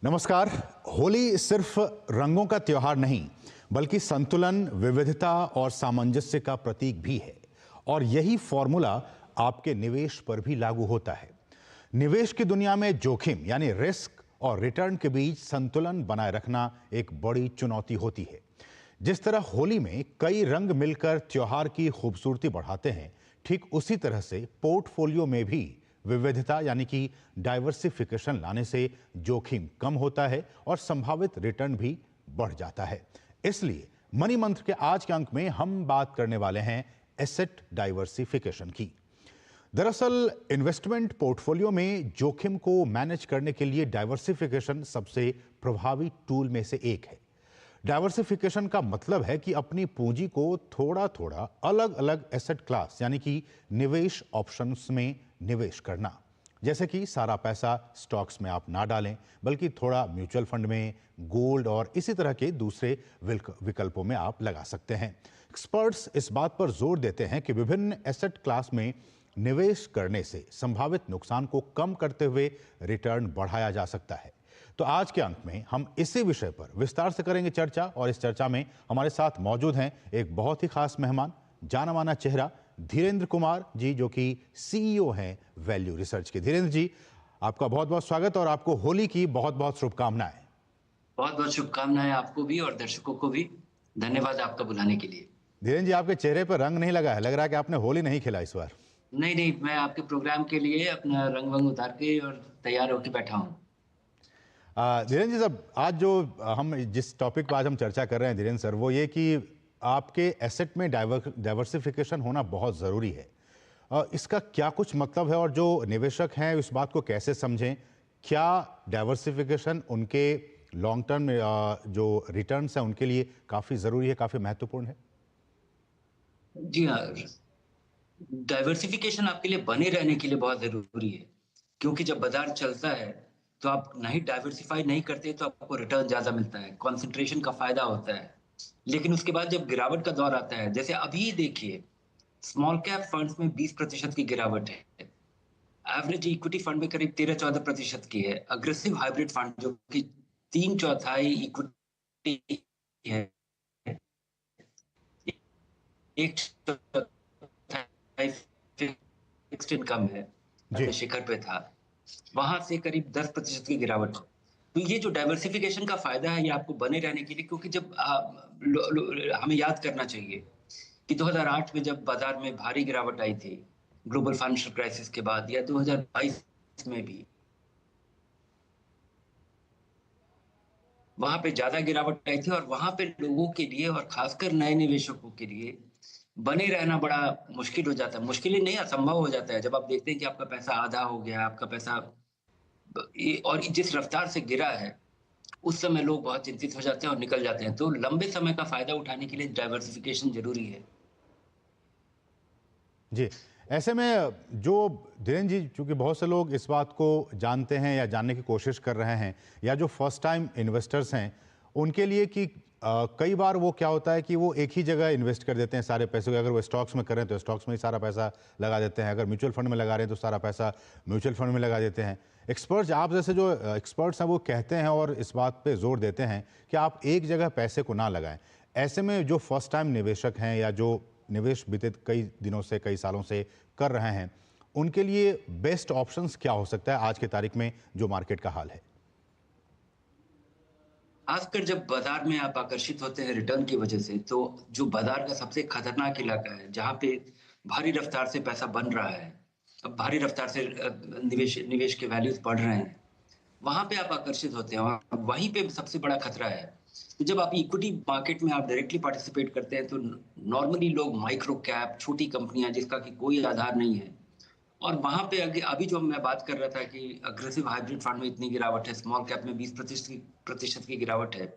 नमस्कार। होली सिर्फ रंगों का त्योहार नहीं, बल्कि संतुलन, विविधता और सामंजस्य का प्रतीक भी है। और यही फॉर्मूला आपके निवेश पर भी लागू होता है। निवेश की दुनिया में जोखिम यानी रिस्क और रिटर्न के बीच संतुलन बनाए रखना एक बड़ी चुनौती होती है। जिस तरह होली में कई रंग मिलकर त्योहार की खूबसूरती बढ़ाते हैं, ठीक उसी तरह से पोर्टफोलियो में भी विविधता यानी कि डाइवर्सिफिकेशन लाने से जोखिम कम होता है और संभावित रिटर्न भी बढ़ जाता है। इसलिए मनी मंत्र के आज के अंक में हम बात करने वाले हैं एसेट डाइवर्सिफिकेशन की। दरअसल इन्वेस्टमेंट पोर्टफोलियो में जोखिम को मैनेज करने के लिए डाइवर्सिफिकेशन सबसे प्रभावी टूल में से एक है। डाइवर्सिफिकेशन का मतलब है कि अपनी पूंजी को थोड़ा थोड़ा अलग अलग एसेट क्लास यानी कि निवेश ऑप्शंस में निवेश करना। जैसे कि सारा पैसा स्टॉक्स में आप ना डालें, बल्कि थोड़ा म्यूचुअल फंड में, गोल्ड और इसी तरह के दूसरे विकल्पों में आप लगा सकते हैं। एक्सपर्ट्स इस बात पर जोर देते हैं कि विभिन्न एसेट क्लास में निवेश करने से संभावित नुकसान को कम करते हुए रिटर्न बढ़ाया जा सकता है। तो आज के अंक में हम इसी विषय पर विस्तार से करेंगे चर्चा, और इस चर्चा में हमारे साथ मौजूद हैं एक बहुत ही खास मेहमान, जाना माना चेहरा धीरेन्द्र कुमार जी, जो कि सीईओ हैं वैल्यू रिसर्च के। धीरेन्द्र जी, आपका बहुत बहुत स्वागत और आपको होली की बहुत बहुत शुभकामनाएं। बहुत बहुत शुभकामनाएं आपको भी और दर्शकों को भी। धन्यवाद आपका बुलाने के लिए। धीरेन्द्र जी, आपके चेहरे पर रंग नहीं लगा है, लग रहा है कि आपने होली नहीं खेला इस बार। नहीं नहीं, मैं आपके प्रोग्राम के लिए अपना रंग वंग उतार के और तैयार होकर बैठा हूँ। धीरेन्द्र जी, साहब आज जो हम जिस टॉपिक पर आज हम चर्चा कर रहे हैं धीरेन्द्र सर, वो ये कि आपके एसेट में डाइवर्सिफिकेशन होना बहुत ज़रूरी है। इसका क्या कुछ मतलब है, और जो निवेशक हैं इस बात को कैसे समझें? क्या डाइवर्सिफिकेशन उनके लॉन्ग टर्म जो रिटर्न्स हैं उनके लिए काफ़ी ज़रूरी है, काफ़ी महत्वपूर्ण है? जी हाँ, डाइवर्सिफिकेशन आपके लिए बने रहने के लिए बहुत जरूरी है, क्योंकि जब बाजार चलता है तो आप नहीं डाइवर्सिफाई नहीं करते तो आपको रिटर्न ज्यादा मिलता है, कंसंट्रेशन का फायदा होता है। लेकिन उसके बाद जब गिरावट का दौर आता है, जैसे अभी देखिए, स्मॉल कैप फंड्स में 20% की गिरावट है। एवरेज इक्विटी फंड में करीब 13-14% की है। अग्रेसिव हाइब्रिड फंड जो कि 3/4 इक्विटी है, 1/4 फिक्स्ड इनकम है, जी। अपने शिखर पे था, वहां से करीब 10% की गिरावट है। तो ये जो डाइवर्सिफिकेशन का फायदा है, ये आपको बने रहने के लिए, क्योंकि जब हमें याद करना चाहिए कि 2008 में जब बाजार में भारी गिरावट आई थी, ग्लोबल फाइनेंशियल क्राइसिस के बाद, या 2022 में भी वहां पे ज्यादा गिरावट आई थी, और वहां पे लोगों के लिए और खासकर नए निवेशकों के लिए बने रहना बड़ा मुश्किल हो जाता है। मुश्किल ही नहीं, असंभव हो जाता है जब आप देखते हैं कि आपका पैसा आधा हो गया, आपका पैसा और जिस रफ्तार से गिरा है, उस समय लोग बहुत चिंतित हो जाते हैं और निकल जाते हैं। तो लंबे समय का फायदा उठाने के लिए डाइवर्सिफिकेशन जरूरी है। जी। ऐसे में जो धीरेन्द्र जी, चूंकि बहुत से लोग इस बात को जानते हैं या जानने की कोशिश कर रहे हैं, या जो फर्स्ट टाइम इन्वेस्टर्स हैं उनके लिए कि कई बार वो क्या होता है कि वो एक ही जगह इन्वेस्ट कर देते हैं सारे पैसे को। अगर वो स्टॉक्स में करें तो स्टॉक्स में ही सारा पैसा लगा देते हैं, अगर म्यूचुअल फंड में लगा रहे हैं तो सारा पैसा म्यूचुअल फंड में लगा देते हैं। एक्सपर्ट्स, आप जैसे जो एक्सपर्ट्स हैं, वो कहते हैं और इस बात पे जोर देते हैं कि आप एक जगह पैसे को ना लगाएं। ऐसे में जो फर्स्ट टाइम निवेशक हैं या जो निवेश बीते कई दिनों से, कई सालों से कर रहे हैं, उनके लिए बेस्ट ऑप्शंस क्या हो सकता है आज की तारीख में जो मार्केट का हाल है? खासकर जब बाजार में आप आकर्षित होते हैं रिटर्न की वजह से, तो जो बाजार का सबसे खतरनाक इलाका है, जहां पे भारी रफ्तार से पैसा बन रहा है, अब भारी रफ्तार से निवेश निवेश के वैल्यूज बढ़ रहे हैं, वहां पे आप आकर्षित होते हैं, और वहीं पे सबसे बड़ा खतरा है। तो जब आप इक्विटी मार्केट में आप डायरेक्टली पार्टिसिपेट करते हैं, तो नॉर्मली लोग माइक्रो कैप, छोटी कंपनियां जिसका कि कोई आधार नहीं है, और वहां पे अभी जो मैं बात कर रहा था कि अग्रेसिव हाइब्रिड फंड में इतनी गिरावट है, स्मॉल कैप में 20% की गिरावट है।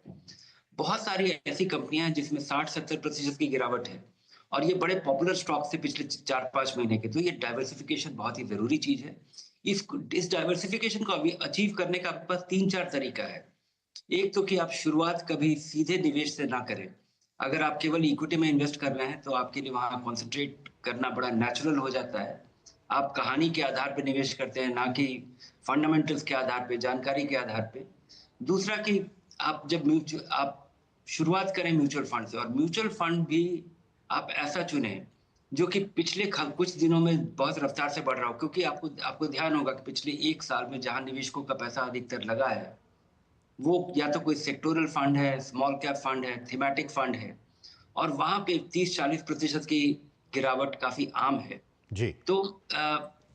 बहुत सारी ऐसी कंपनियां हैं जिसमें 60-70% की गिरावट है, और ये बड़े पॉपुलर स्टॉक से पिछले 4-5 महीने के। तो ये डाइवर्सिफिकेशन बहुत ही जरूरी चीज है। इस डाइवर्सिफिकेशन को अभी अचीव करने का आपके पास 3-4 तरीका है। एक तो कि आप शुरुआत कभी सीधे निवेश से ना करें। अगर आप केवल इक्विटी में इन्वेस्ट कर रहे हैं तो आपके लिए वहां कॉन्सेंट्रेट करना बड़ा नेचुरल हो जाता है। आप कहानी के आधार पर निवेश करते हैं, ना कि फंडामेंटल्स के आधार पे, जानकारी के आधार पे। दूसरा कि आप शुरुआत करें म्यूचुअल फंड से, और म्यूचुअल फंड भी आप ऐसा चुनें जो कि पिछले कुछ दिनों में बहुत रफ्तार से बढ़ रहा हो, क्योंकि आपको आपको ध्यान होगा कि पिछले 1 साल में जहां निवेशकों का पैसा अधिकतर लगा है, वो या तो कोई सेक्टोरल फंड है, स्मॉल कैप फंड है, थीमेटिक फंड है, और वहां पे 30-40% की गिरावट काफी आम है। जी। तो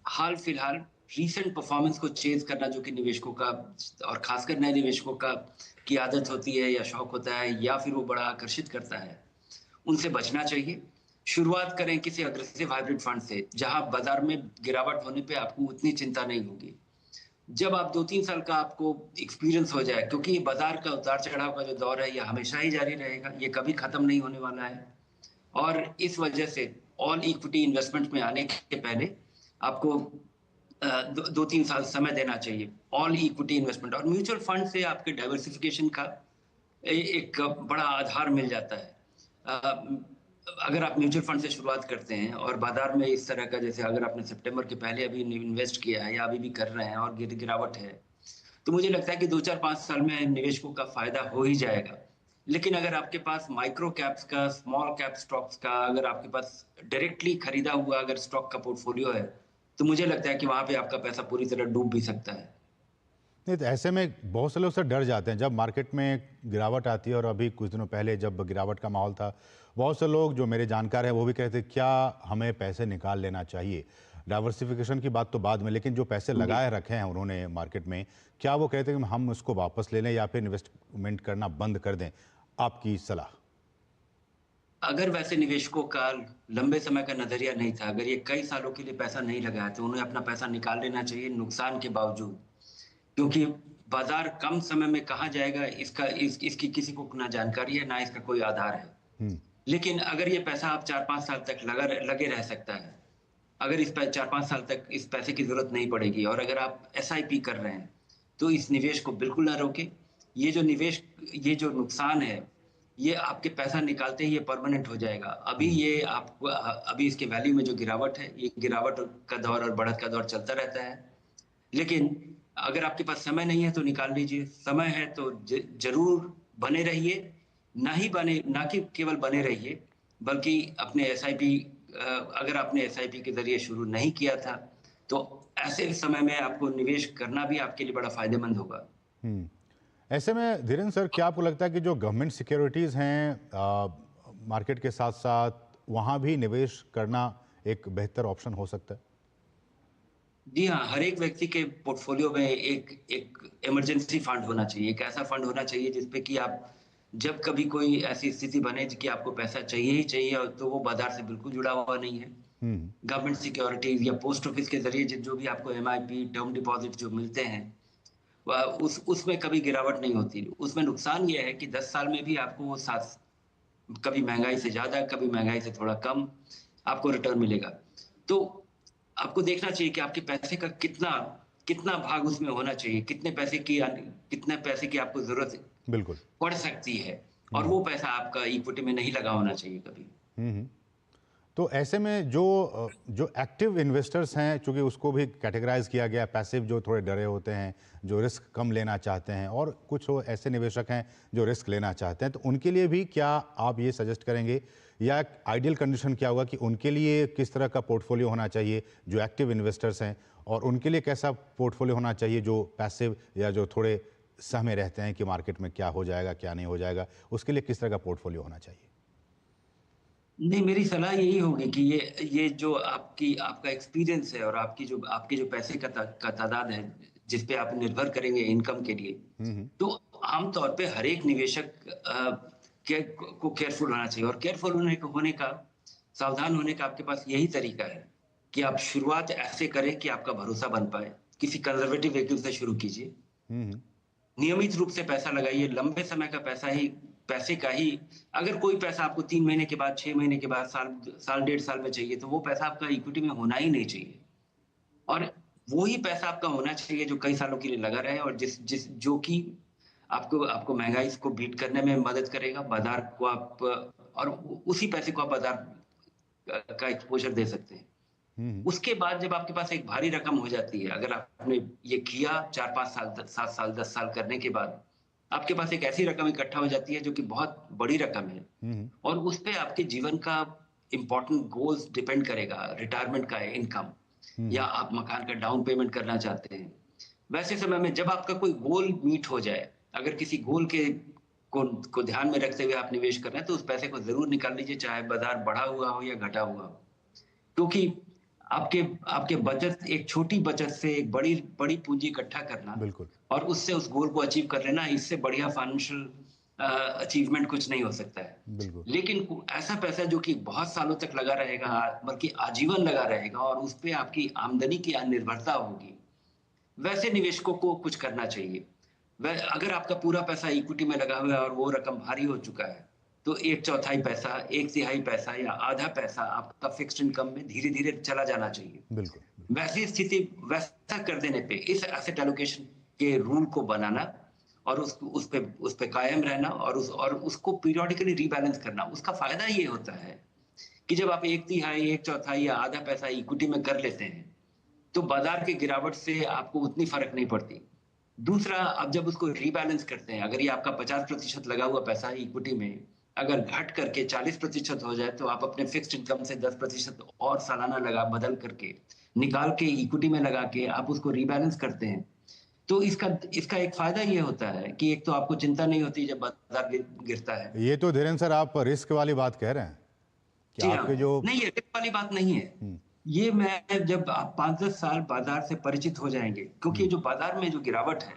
हाल फिलहाल रीसेंट परफॉर्मेंस को चेज करना, जो कि निवेशकों का और खासकर नए निवेशकों का की आदत होती है या शौक होता है, या फिर वो बड़ा आकर्षित करता है, उनसे बचना चाहिए। शुरुआत करें किसी अग्रेसिव हाइब्रिड फंड से, जहां बाजार में गिरावट होने पे आपको उतनी चिंता नहीं होगी। जब आप 2-3 साल का आपको एक्सपीरियंस हो जाए, क्योंकि ये बाजार का उतार-चढ़ाव का जो दौर है, ये हमेशा ही जारी रहेगा, ये कभी खत्म नहीं होने वाला है। और इस वजह से ऑल इक्विटी इन्वेस्टमेंट में आने के पहले आपको 2-3 साल समय देना चाहिए, ऑल इक्विटी इन्वेस्टमेंट। और म्यूचुअल फंड से आपके डाइवर्सिफिकेशन का एक बड़ा आधार मिल जाता है। अगर आप म्यूचुअल फंड से शुरुआत करते हैं और बाजार में इस तरह का, जैसे अगर आपने सितंबर के पहले अभी इन्वेस्ट किया है या अभी भी कर रहे हैं और गिरावट है, तो मुझे लगता है कि 2-4-5 साल में निवेशकों का फायदा हो ही जाएगा। लेकिन अगर आपके पास माइक्रो कैप्स का, स्मॉल कैप स्टॉक्स का, अगर आपके पास डायरेक्टली खरीदा हुआ अगर स्टॉक का पोर्टफोलियो है, तो मुझे लगता है कि वहां पे आपका पैसा पूरी तरह डूब भी सकता है। नहीं, तो ऐसे में बहुत से लोग सर डर जाते हैं जब मार्केट में गिरावट आती है। और अभी कुछ दिनों पहले जब गिरावट का माहौल था, बहुत से लोग जो मेरे जानकार हैं वो भी कहते हैं क्या हमें पैसे निकाल लेना चाहिए। डाइवर्सिफिकेशन की बात तो बाद में, लेकिन जो पैसे जी। लगाए रखे हैं उन्होंने मार्केट में, क्या वो कहते हैं कि हम उसको वापस ले लें या फिर इन्वेस्टमेंट करना बंद कर दें? आपकी सलाह। अगर वैसे निवेशकों का लंबे समय का नजरिया नहीं था, अगर ये कई सालों के लिए पैसा नहीं लगाया, तो उन्हें अपना पैसा निकाल लेना चाहिए नुकसान के बावजूद। क्योंकि बाजार कम समय में कहाँ जाएगा, इसकी किसी को ना जानकारी है, ना इसका कोई आधार है। हम्म। लेकिन अगर ये पैसा आप 4-5 साल तक लगे रह सकता है, अगर इस पे 4-5 साल तक इस पैसे की ज़रूरत नहीं पड़ेगी, और अगर आप एसआईपी कर रहे हैं, तो इस निवेश को बिल्कुल ना रोकें। ये जो नुकसान है, ये आपके पैसा निकालते ही ये परमानेंट हो जाएगा। हम्म। अभी इसके वैल्यू में जो गिरावट है, ये गिरावट का दौर और बढ़त का दौर चलता रहता है। लेकिन अगर आपके पास समय नहीं है तो निकाल लीजिए, समय है तो ज़रूर बने रहिए। ना कि केवल बने रहिए, बल्कि अपने एसआईपी, अगर आपने एसआईपी के ज़रिए शुरू नहीं किया था, तो ऐसे समय में आपको निवेश करना भी आपके लिए बड़ा फ़ायदेमंद होगा। हम्म। ऐसे में धीरेन्द्र सर, क्या आपको लगता है कि जो गवर्नमेंट सिक्योरिटीज़ हैं मार्केट के साथ साथ, वहाँ भी निवेश करना एक बेहतर ऑप्शन हो सकता है? जी हाँ, हर एक व्यक्ति के पोर्टफोलियो में एक एक इमरजेंसी फंड होना चाहिए। एक ऐसा फंड होना चाहिए जिसपे कि आप, जब कभी कोई ऐसी स्थिति बने कि आपको पैसा चाहिए ही चाहिए, और तो वो बाजार से बिल्कुल जुड़ा हुआ नहीं है। हम्म। गवर्नमेंट सिक्योरिटीज़ या पोस्ट ऑफिस के ज़रिए जो भी आपको एमआईपी, टर्म डिपॉज़िट जो मिलते हैं, वह उसमें कभी गिरावट नहीं होती। उसमें नुकसान ये है कि 10 साल में भी आपको वो साथ, कभी महँगाई से ज़्यादा, कभी महँगाई से थोड़ा कम आपको रिटर्न मिलेगा। तो आपको देखना चाहिए कि आपके पैसे का कितना कितना भाग उसमें होना चाहिए, कितने पैसे की आपको ज़रूरत बिल्कुल। पड़ सकती है, और हम्म। वो पैसा आपका इक्विटी में नहीं लगा होना चाहिए कभी। हम्म। तो ऐसे में जो एक्टिव इन्वेस्टर्स हैं, चूंकि उसको भी कैटेगराइज किया गया, पैसिव जो थोड़े डरे होते हैं, जो रिस्क कम लेना चाहते हैं, और कुछ ऐसे निवेशक हैं जो रिस्क लेना चाहते हैं, तो उनके लिए भी क्या आप ये सजेस्ट करेंगे, या आइडियल कंडीशन क्या होगा कि उनके लिए किस तरह का पोर्टफोलियो होना चाहिए जो एक्टिव इन्वेस्टर्स हैं, और उनके लिए कैसा पोर्टफोलियो होना चाहिए जो पैसिव या जो थोड़े सहमे रहते हैं कि मार्केट में क्या हो जाएगा क्या नहीं हो जाएगा, उसके लिए किस तरह का पोर्टफोलियो होना चाहिए? नहीं, मेरी सलाह यही होगी कि ये जो आपका एक्सपीरियंस है, और आपके जो पैसे का तादाद है, जिस पे आप निर्भर करेंगे इनकम के लिए, हम्म। तो आम तौर पे हर एक निवेशक को केयरफुल होना चाहिए। और केयरफुल होने का, सावधान होने का आपके पास यही तरीका है कि आप शुरुआत ऐसे करें कि आपका भरोसा बन पाए। किसी कंजर्वेटिव व्हीकल से शुरू कीजिए। हम्म। नियमित रूप से पैसा लगाइए, लंबे समय का पैसे का ही, अगर कोई पैसा आपको 3 महीने के बाद, 6 महीने के बाद, साल डेढ़ साल में चाहिए, तो वो पैसा आपका इक्विटी में होना ही नहीं चाहिए। और वो ही पैसा आपका होना चाहिए जो कई सालों के लिए लगा रहे, और जिस जिस जो कि आपको आपको महँगाई को बीट करने में मदद करेगा। बाज़ार को आप, और उसी पैसे को आप बाज़ार का एक्सपोज़र दे सकते हैं। हम्म। उसके बाद जब आपके पास एक भारी रकम हो जाती है, अगर आपने ये किया 4-5 साल, 7 साल, 10 साल करने के बाद, आपके पास एक ऐसी रकम इकट्ठा हो जाती है जो कि बहुत बड़ी रकम है और उस पे आपके जीवन का इम्पोर्टेंट गोल्स डिपेंड करेगा, रिटायरमेंट का इनकम या आप मकान का डाउन पेमेंट करना चाहते हैं। वैसे समय में जब आपका कोई गोल मीट हो जाए, अगर किसी गोल के को ध्यान में रखते हुए आप निवेश कर रहे हैं, तो उस पैसे को ज़रूर निकाल लीजिए, चाहे बाज़ार बढ़ा हुआ हो या घटा हुआ हो। क्योंकि आपके आपके बचत एक छोटी बचत से एक बड़ी बड़ी पूँजी इकट्ठा करना बिल्कुल। और उससे उस गोल को अचीव कर लेना, इससे बढ़िया फाइनेंशियल अचीवमेंट कुछ नहीं हो सकता है। बिल्कुल। लेकिन ऐसा पैसा जो कि बहुत सालों तक लगा रहेगा, बल्कि आजीवन लगा रहेगा और उस पे आपकी आमदनी की निर्भरता होगी, वैसे निवेशकों को कुछ करना चाहिए। वह अगर आपका पूरा पैसा इक्विटी में लगा हुआ है और वो रकम भारी हो चुका है, तो 1/4 पैसा, 1/3 पैसा या आधा पैसा आपका फिक्स्ड इनकम में धीरे-धीरे चला जाना चाहिए। बिल्कुल। वैसी स्थिति वैसा कर देने पे इस एसेट एलोकेशन के रूल को बनाना और उस पे कायम रहना और उसको पीरियोडिकली रीबैलेंस करना, उसका फ़ायदा ये होता है कि जब आप 1/3, 1/4 या आधा पैसा इक्विटी में कर लेते हैं, तो बाजार की गिरावट से आपको उतनी फर्क नहीं पड़ती। दूसरा, आप जब उसको रीबैलेंस करते हैं, अगर ये आपका 50% लगा हुआ पैसा है इक्विटी में, अगर घट करके 40% हो जाए, तो आप अपने फिक्स्ड इनकम से 10% और सालाना बदल करके, निकाल के इक्विटी में लगा के आप उसको रीबैलेंस करते हैं। तो इसका इसका एक फ़ायदा ये होता है कि एक तो आपको चिंता नहीं होती जब बाजार गिरता है। ये तो धीरेन्द्र सर आप रिस्क वाली बात कह रहे हैं कि जी आपके हाँ। जो नहीं, ये रिस्क वाली बात नहीं है। ये मैं जब आप 5-10 साल बाजार से परिचित हो जाएँगे, क्योंकि जो बाजार में जो गिरावट है,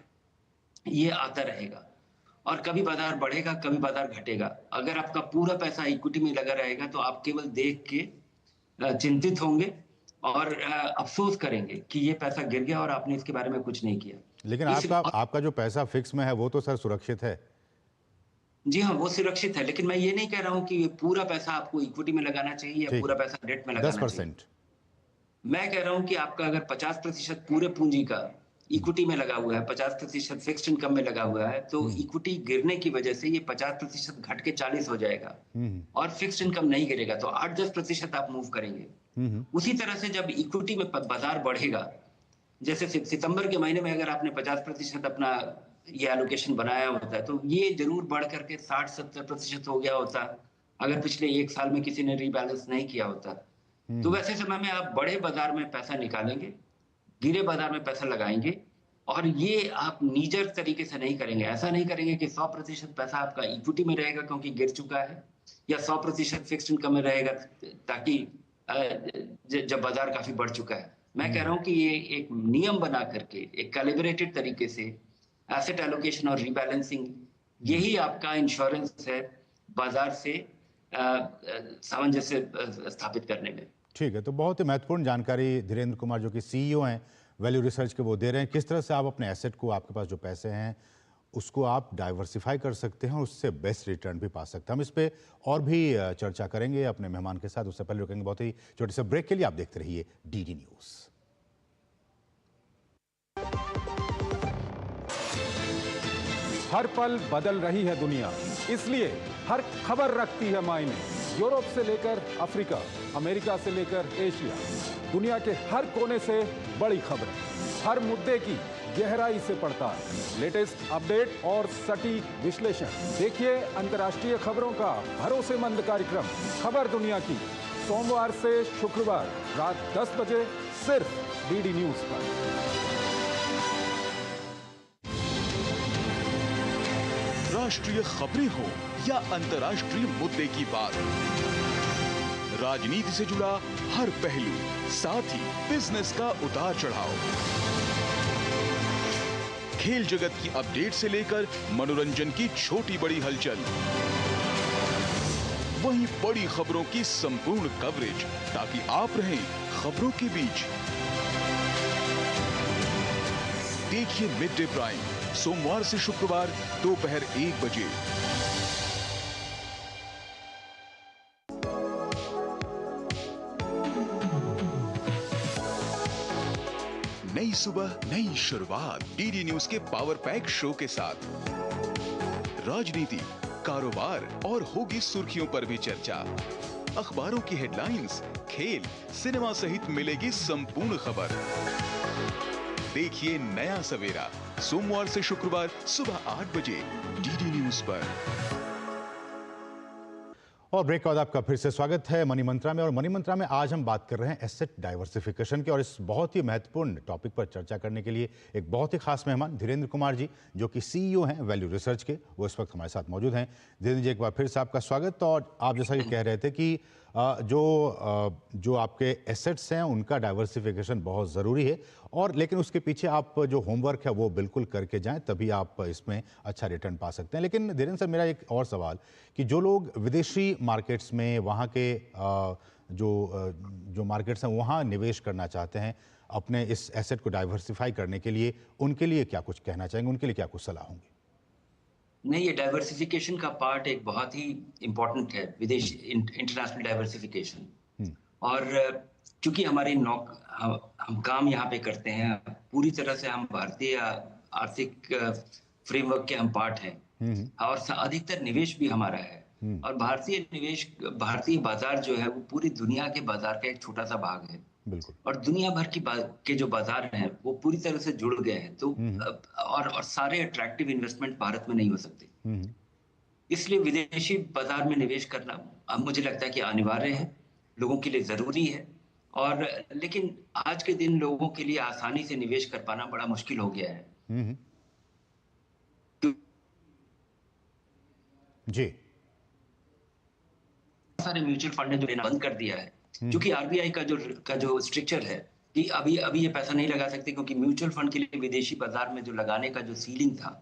ये आता रहेगा और कभी बाजार बढ़ेगा, कभी बाजार घटेगा। अगर आपका पूरा पैसा इक्विटी में लगा रहेगा, तो आप केवल देख के चिंतित होंगे और अफ़सोस करेंगे कि ये पैसा गिर गया और आपने इसके बारे में कुछ नहीं किया। लेकिन इस आपका जो पैसा फिक्स में है वो तो सर सुरक्षित है। जी हाँ, वो सुरक्षित है, लेकिन मैं ये नहीं कह रहा हूँ कि ये पूरा पैसा आपको इक्विटी में लगाना चाहिए या ठीक पूरा है। पैसा डेट में लगाना चाहिए। 10%। मैं कह रहा हूँ कि आपका अगर 50% पूरे पूंजी का इक्विटी में लगा हुआ है, 50% फिक्स्ड इनकम में लगा हुआ है, तो इक्विटी गिरने की वजह से ये 50% घट के 40 हो जाएगा और फिक्स्ड इनकम नहीं गिरेगा, तो 8-10% आप मूव करेंगे। उसी तरह से जब इक्विटी में बाजार बढ़ेगा, जैसे सितंबर के महीने में अगर आपने 50% अपना ये एलोकेशन बनाया होता है, तो ये जरूर बढ़ करके 60-70% हो गया होता, अगर पिछले 1 साल में किसी ने रीबैलेंस नहीं किया होता। तो वैसे समय में आप बड़े बाजार में पैसा निकालेंगे, गिरे बाजार में पैसा लगाएंगे और ये आप नीजर तरीके से नहीं करेंगे। ऐसा नहीं करेंगे कि 100% पैसा आपका इक्विटी में रहेगा क्योंकि गिर चुका है या 100% फिक्स्ड इनकम में रहेगा ताकि जब बाजार काफी बढ़ चुका है। मैं कह रहा हूं कि ये एक नियम बना करके एक कैलिब्रेटेड तरीके से एसेट एलोकेशन और रीबैलेंसिंग, यही आपका इंश्योरेंस है बाजार से सामंजस्य स्थापित करने में। ठीक है, तो बहुत ही महत्वपूर्ण जानकारी धीरेन्द्र कुमार जो कि सीईओ हैं वैल्यू रिसर्च के, वो दे रहे हैं। किस तरह से आप अपने एसेट को, आपके पास जो पैसे हैं उसको आप डाइवर्सिफाई कर सकते हैं और उससे बेस्ट रिटर्न भी पा सकते हैं। हम इस पे और भी चर्चा करेंगे अपने मेहमान के साथ। उससे पहले रुकेंगे बहुत ही छोटे से ब्रेक के लिए। आप देखते रहिए डीडी न्यूज़। हर पल बदल रही है दुनिया, इसलिए हर खबर रखती है मायने। यूरोप से लेकर अफ्रीका, अमेरिका से लेकर एशिया, दुनिया के हर कोने से बड़ी खबरें, हर मुद्दे की गहराई से पड़ताल, लेटेस्ट अपडेट और सटीक विश्लेषण। देखिए अंतर्राष्ट्रीय खबरों का भरोसेमंद कार्यक्रम खबर दुनिया की, सोमवार से शुक्रवार रात 10 बजे सिर्फ डीडी न्यूज़ पर। राष्ट्रीय खबरें हो या अंतर्राष्ट्रीय मुद्दे की बात, राजनीति से जुड़ा हर पहलू, साथ ही बिजनेस का उतार चढ़ाव, खेल जगत की अपडेट से लेकर मनोरंजन की छोटी बड़ी हलचल, वहीं बड़ी खबरों की संपूर्ण कवरेज, ताकि आप रहें खबरों के बीच। देखिए मिड डे प्राइम सोमवार से शुक्रवार दोपहर 1 बजे। नई सुबह, नई शुरुआत डीडी न्यूज़ के पावर पैक शो के साथ। राजनीति, कारोबार और होगी सुर्खियों पर भी चर्चा। अखबारों की हेडलाइंस, खेल, सिनेमा सहित मिलेगी संपूर्ण खबर। देखिए नया सवेरा सोमवार से शुक्रवार सुबह 8 बजे डीडी न्यूज पर। और ब्रेक के बाद आपका फिर से स्वागत है मनी मंत्रा में। और मनी मंत्रा में आज हम बात कर रहे हैं एसेट डाइवर्सिफिकेशन की। और इस बहुत ही महत्वपूर्ण टॉपिक पर चर्चा करने के लिए एक बहुत ही खास मेहमान धीरेन्द्र कुमार जी, जो कि सीईओ हैं वैल्यू रिसर्च के, वो इस वक्त हमारे साथ मौजूद हैं। धीरेन्द्र जी, एक बार फिर से आपका स्वागत। और आप जैसा कि कह रहे थे कि जो आपके एसेट्स हैं उनका डाइवर्सिफिकेशन बहुत ज़रूरी है, और लेकिन उसके पीछे आप जो होमवर्क है वो बिल्कुल करके जाएं, तभी आप इसमें अच्छा रिटर्न पा सकते हैं। लेकिन धीरेन्द्र सर, मेरा एक और सवाल कि जो लोग विदेशी मार्केट्स में, वहाँ के जो मार्केट्स हैं वहाँ निवेश करना चाहते हैं अपने इस एसेट को डाइवर्सिफाई करने के लिए, उनके लिए क्या कुछ कहना चाहेंगे, उनके लिए क्या कुछ सलाह होंगी? नहीं, ये डाइवर्सिफिकेशन का पार्ट एक बहुत ही इम्पोर्टेंट है, विदेश इंटरनेशनल डाइवर्सिफिकेशन। और क्योंकि हमारे हम काम यहाँ पे करते हैं, पूरी तरह से हम भारतीय आर्थिक फ्रेमवर्क के हम पार्ट हैं, और अधिकतर निवेश भी हमारा है। और भारतीय बाजार जो है वो पूरी दुनिया के बाजार का एक छोटा सा भाग है। बिल्कुल। और दुनिया भर के जो बाजार हैं वो पूरी तरह से जुड़ गए हैं, तो और सारे अट्रैक्टिव इन्वेस्टमेंट भारत में नहीं हो सकते। इसलिए विदेशी बाजार में निवेश करना अब मुझे लगता है कि अनिवार्य है, लोगों के लिए जरूरी है। और लेकिन आज के दिन लोगों के लिए आसानी से निवेश कर पाना बड़ा मुश्किल हो गया है। जी। सारे म्यूचुअल फंड ने जो लेना बंद कर दिया है, क्योंकि आरबीआई का जो स्ट्रक्चर है कि अभी ये पैसा नहीं लगा सकते, क्योंकि म्यूचुअल फंड के लिए विदेशी बाजार में जो लगाने का जो सीलिंग था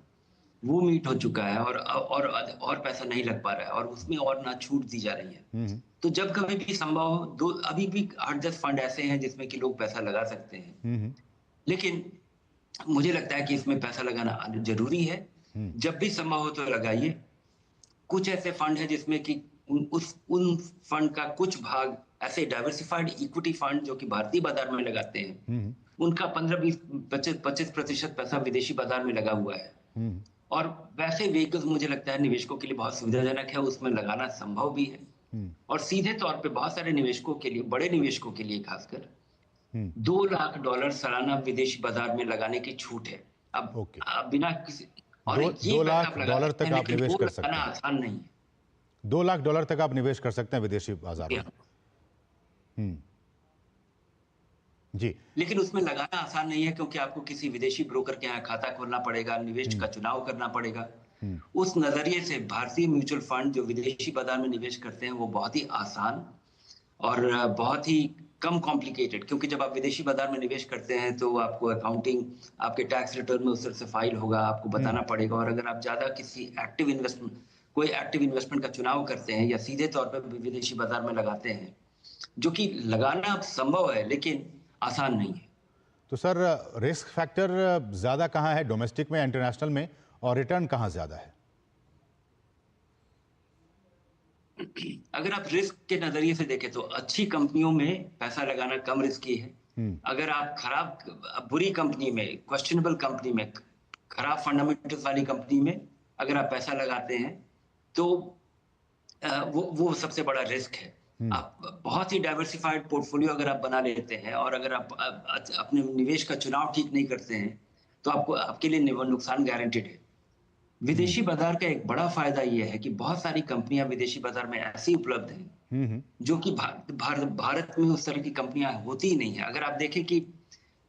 वो मीट हो चुका है, और पैसा नहीं लग पा रहा है, और उसमें और ना छूट दी जा रही है। तो जब कभी भी संभव हो, अभी भी 8-10 फंड ऐसे हैं जिसमें कि लोग पैसा लगा सकते हैं। लेकिन मुझे लगता है कि इसमें पैसा लगाना जरूरी है। जब भी संभव हो तो लगाइए। कुछ ऐसे फंड है जिसमें कि उन फंड का कुछ भाग ऐसे डाइवर्सिफाइड इक्विटी फंड जो कि भारतीय बाजार में लगाते हैं, उनका 15-20-25% पैसा विदेशी बाजार में लगा हुआ है। और वैसे व्हीकल्स मुझे लगता है निवेशकों के लिए बहुत सुविधाजनक है, उसमें लगाना संभव भी है। और सीधे तौर पे बहुत सारे निवेशकों के लिए, बड़े निवेशकों के लिए खासकर, $2 लाख सालाना विदेशी बाजार में लगाने की छूट है। अब बिना किसी और $2 लाख तक आप निवेश कर सकते हैं। आसान नहीं है। $2 लाख तक आप निवेश कर सकते हैं विदेशी बाजार में। जी। लेकिन उसमें लगाना आसान नहीं है, क्योंकि आपको किसी विदेशी ब्रोकर के यहाँ खाता खोलना पड़ेगा, निवेश का चुनाव करना पड़ेगा। उस नजरिए से भारतीय म्यूचुअल फंड जो विदेशी बाजार में निवेश करते हैं वो बहुत ही आसान और बहुत ही कम कॉम्प्लिकेटेड, क्योंकि जब आप विदेशी बाजार में निवेश करते हैं तो आपको अकाउंटिंग, आपके टैक्स रिटर्न में उस तरह से फाइल होगा, आपको बताना पड़ेगा। और अगर आप ज्यादा कोई एक्टिव इन्वेस्टमेंट का चुनाव करते हैं या सीधे तौर पर विदेशी बाजार में लगाते हैं, जो कि लगाना संभव है लेकिन आसान नहीं है। तो सर, रिस्क फैक्टर ज्यादा कहाँ है, डोमेस्टिक में, इंटरनेशनल में, और रिटर्न कहाँ ज्यादा है? अगर आप रिस्क के नजरिए से देखें तो अच्छी कंपनियों में पैसा लगाना कम रिस्की है। अगर आप बुरी कंपनी में, क्वेश्चनेबल कंपनी में, खराब फंडामेंटल्स वाली कंपनी में अगर आप पैसा लगाते हैं तो वो सबसे बड़ा रिस्क है। आप बहुत ही डाइवर्सिफाइड पोर्टफोलियो अगर आप बना लेते हैं और अगर आप अपने निवेश का चुनाव ठीक नहीं करते हैं तो आपके लिए नुकसान गारंटेड है। विदेशी बाजार का एक बड़ा फायदा यह है कि बहुत सारी कंपनियां विदेशी बाजार में ऐसी उपलब्ध हैं जो कि भारत में उस तरह की कंपनियां होती ही नहीं है। अगर आप देखें कि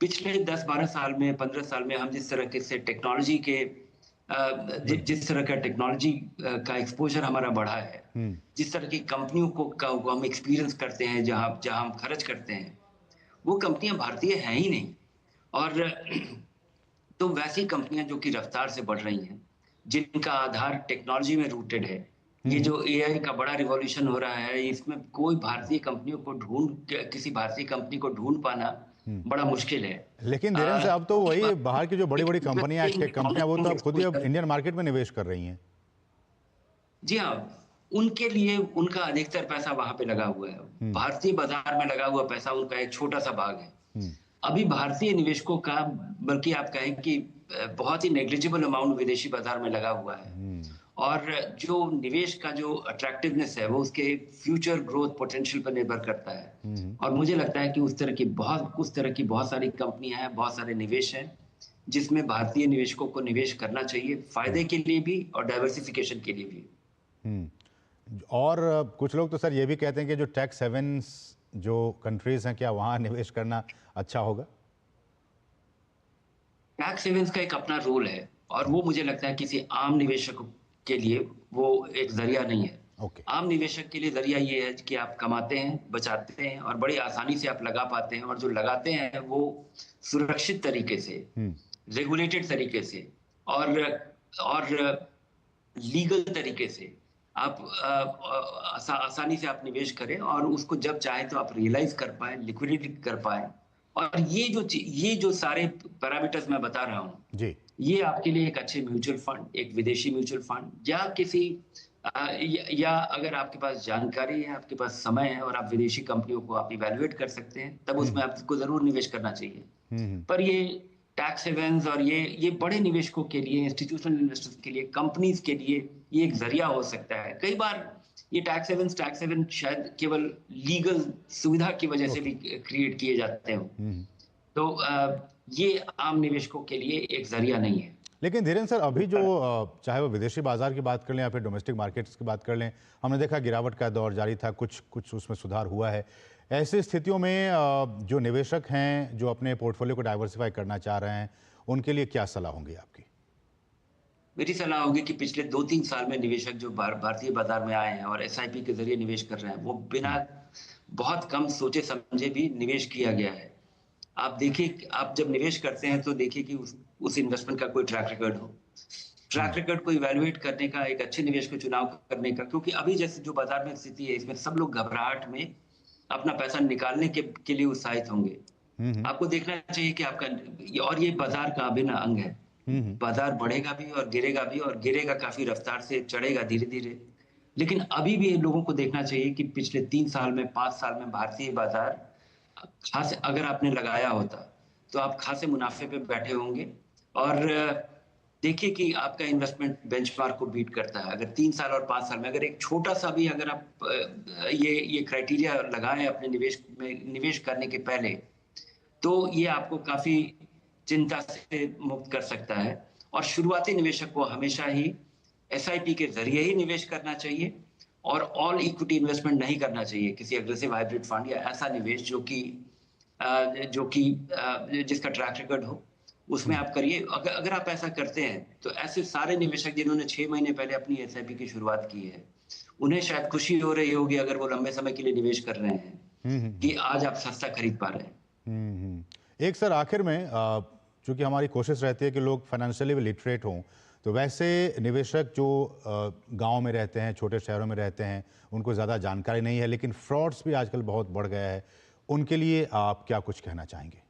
पिछले 10-12 साल में, 15 साल में हम जिस तरह से टेक्नोलॉजी के जिस तरह का टेक्नोलॉजी का एक्सपोजर हमारा बढ़ा है, जिस तरह की कंपनियों को हम एक्सपीरियंस करते हैं, जहां हम खर्च करते हैं, वो कंपनियां भारतीय हैं ही नहीं। और तो वैसी कंपनियां जो कि रफ्तार से बढ़ रही हैं, जिनका आधार टेक्नोलॉजी में रूटेड है, ये जो एआई का बड़ा रिवॉल्यूशन हो रहा है, इसमें किसी भारतीय कंपनी को ढूंढ पाना बड़ा मुश्किल है। लेकिन धीरेन्द्र से अब तो वही बाहर की जो बड़ी बड़ी कंपनियां, टेक कंपनियां, वो तो अब खुद ही अब इंडियन मार्केट में निवेश कर रही हैं। जी हाँ, उनके लिए उनका अधिकतर पैसा वहां पे लगा हुआ है। भारतीय बाजार में लगा हुआ पैसा उनका एक छोटा सा भाग है। अभी भारतीय निवेशकों का, बल्कि आप कहें कि बहुत ही नेग्लिजिबल अमाउंट विदेशी बाजार में लगा हुआ है। और जो निवेश का जो अट्रैक्टिवनेस है वो उसके फ्यूचर ग्रोथ पोटेंशियल पर निर्भर करता है। और मुझे लगता है कि उस तरह की बहुत सारी कंपनियां हैं, बहुत सारे निवेश हैं जिसमें भारतीय निवेशकों को निवेश करना चाहिए, फायदे के लिए भी और डाइवर्सिफिकेशन के लिए भी। और कुछ लोग तो सर ये भी कहते हैं कि जो टैक्स हेवन्स जो कंट्रीज हैं, क्या वहां निवेश करना अच्छा होगा? टैक्स हेवन्स का एक अपना रोल है और वो मुझे लगता है किसी आम निवेशक के लिए वो एक जरिया नहीं है। आम निवेशक के लिए जरिया ये है कि आप कमाते हैं, बचाते हैं और बड़ी आसानी से आप लगा पाते हैं, और जो लगाते हैं वो सुरक्षित तरीके से, रेगुलेटेड तरीके से और लीगल तरीके से आप आसानी से आप निवेश करें और उसको जब चाहे तो आप रियलाइज कर पाए, लिक्विडिटी कर पाए। और ये जो सारे पैरामीटर्स मैं बता रहा हूँ जी, ये आपके लिए एक अच्छे म्यूचुअल फंड, एक विदेशी म्यूचुअल फंड या किसी या अगर आपके पास जानकारी है, आपके पास समय है और आप विदेशी कंपनियों को आप इवैल्यूएट कर सकते हैं, तब उसमें आपको जरूर निवेश करना चाहिए। पर ये टैक्स हेवन्स और ये बड़े निवेशकों के लिए, इंस्टीट्यूशनल इन्वेस्टर्स के लिए, कंपनीज के लिए ये एक जरिया हो सकता है। कई बार ये टैक्स हेवन शायद केवल लीगल सुविधा की वजह से भी क्रिएट किए जाते हैं, तो ये आम निवेशकों के लिए एक जरिया नहीं है। लेकिन धीरेन्द्र सर, अभी जो चाहे वो विदेशी बाजार की बात कर लें या फिर डोमेस्टिक मार्केट्स की बात कर लें, हमने देखा गिरावट का दौर जारी था, कुछ उसमें सुधार हुआ है। ऐसी स्थितियों में जो निवेशक हैं जो अपने पोर्टफोलियो को डाइवर्सिफाई करना चाह रहे हैं, उनके लिए क्या सलाह होंगी आपकी? मेरी सलाह होगी कि पिछले 2-3 साल में निवेशक जो भारतीय बाजार में आए हैं और एसआईपी के जरिए निवेश कर रहे हैं, वो बिना बहुत कम सोचे समझे भी निवेश किया गया है। आप देखिए, आप जब निवेश करते हैं तो देखिए कि उस इन्वेस्टमेंट का कोई ट्रैक रिकॉर्ड हो, ट्रैक रिकॉर्ड को इवैल्यूएट करने का, एक अच्छे निवेश को चुनाव करने का। क्योंकि अभी जैसे जो बाजार में स्थिति है, इसमें सब लोग घबराहट में अपना पैसा निकालने के लिए उत्साहित होंगे। आपको देखना चाहिए कि आपका, और ये बाजार का अभिन्न अंग है, बाजार बढ़ेगा भी और गिरेगा भी, और गिरेगा काफी रफ्तार से, चढ़ेगा धीरे धीरे। लेकिन अभी भी लोगों को देखना चाहिए कि पिछले 3 साल में, 5 साल में भारतीय बाजार खास अगर आपने लगाया होता तो आप खासे मुनाफे पे बैठे होंगे। और देखिए कि आपका इन्वेस्टमेंट बेंचमार्क को बीट करता है। अगर 3 साल और 5 साल में अगर एक छोटा सा भी अगर आप ये क्राइटेरिया लगाएं अपने निवेश करने के पहले, तो ये आपको काफी चिंता से मुक्त कर सकता है। और शुरुआती निवेशक को हमेशा ही एसआईपी के जरिए ही निवेश करना चाहिए और ऑल इक्विटी इन्वेस्टमेंट नहीं करना चाहिए, किसी एग्रेसिव हाइब्रिड फंड या ऐसा निवेश जो कि जिसका ट्रैक रिकॉर्ड हो, उसमें आप करिए। अगर आप ऐसा करते हैं तो ऐसे सारे निवेशक जिन्होंने 6 महीने पहले अपनी एसआईपी की शुरुआत की है, उन्हें शायद खुशी हो रही होगी अगर वो लंबे समय के लिए निवेश कर रहे हैं कि आज आप सस्ता खरीद पा रहे हैं। एक सर आखिर में, चूंकि हमारी कोशिश रहती है कि लोग फाइनेंशियली लिटरेट हों, तो वैसे निवेशक जो गांव में रहते हैं, छोटे शहरों में रहते हैं, उनको ज़्यादा जानकारी नहीं है, लेकिन फ्रॉड्स भी आजकल बहुत बढ़ गया है, उनके लिए आप क्या कुछ कहना चाहेंगे?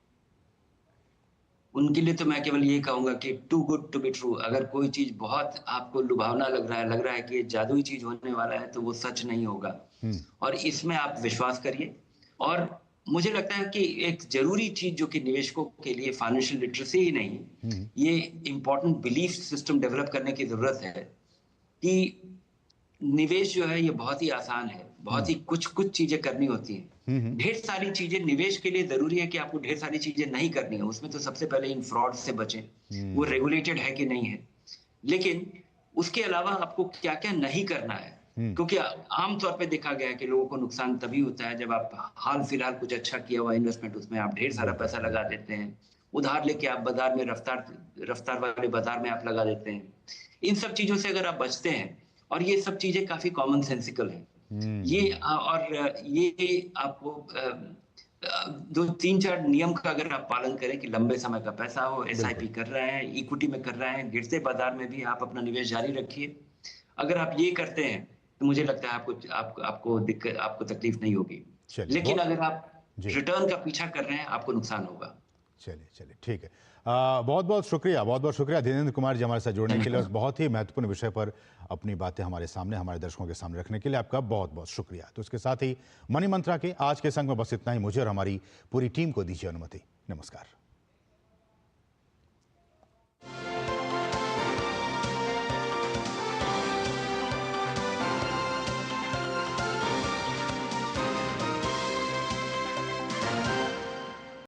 उनके लिए तो मैं केवल ये कहूंगा कि too good to be true. अगर कोई चीज बहुत आपको लुभावना लग रहा है कि ये जादुई चीज होने वाला है, तो वो सच नहीं होगा और इसमें आप विश्वास करिए। और मुझे लगता है कि एक जरूरी चीज जो कि निवेशकों के लिए फाइनेंशियल लिटरेसी ही नहीं, ये इंपॉर्टेंट बिलीफ सिस्टम डेवलप करने की जरूरत है कि निवेश जो है ये बहुत ही आसान है, बहुत ही कुछ चीजें करनी होती हैं। ढेर सारी चीजें निवेश के लिए जरूरी है कि आपको ढेर सारी चीजें नहीं करनी है, उसमें तो सबसे पहले इन फ्रॉड से बचें, वो रेगुलेटेड है कि नहीं है। लेकिन उसके अलावा आपको क्या क्या नहीं करना है, क्योंकि आमतौर पे देखा गया है कि लोगों को नुकसान तभी होता है जब आप हाल फिलहाल कुछ अच्छा किया हुआ इन्वेस्टमेंट, उसमें आप ढेर सारा पैसा लगा देते हैं, उधार लेके आप बाजार में रफ्तार वाले बाजार में आप लगा देते हैं। इन सब चीजों से अगर आप बचते हैं, और ये सब चीजें काफी कॉमन सेंसिकल है, ये आपको 2-3-4 नियम का अगर आप पालन करें कि लंबे समय का पैसा हो, एसआईपी कर रहे हैं, इक्विटी में कर रहे हैं, गिरते बाजार में भी आप अपना निवेश जारी रखिए। अगर आप ये करते हैं तो मुझे लगता है आपको तकलीफ नहीं होगी। लेकिन अगर आप रिटर्न का पीछा कर रहे हैं, आपको नुकसान होगा। चलिए ठीक है। बहुत बहुत शुक्रिया धीरेन्द्र कुमार जी हमारे साथ जुड़ने के लिए, और बहुत ही महत्वपूर्ण विषय पर अपनी बातें हमारे सामने, हमारे दर्शकों के सामने रखने के लिए आपका बहुत बहुत शुक्रिया। तो इसके साथ ही मनी मंत्रा के आज के संग में बस इतना ही। मुझे और हमारी पूरी टीम को दीजिए अनुमति। नमस्कार।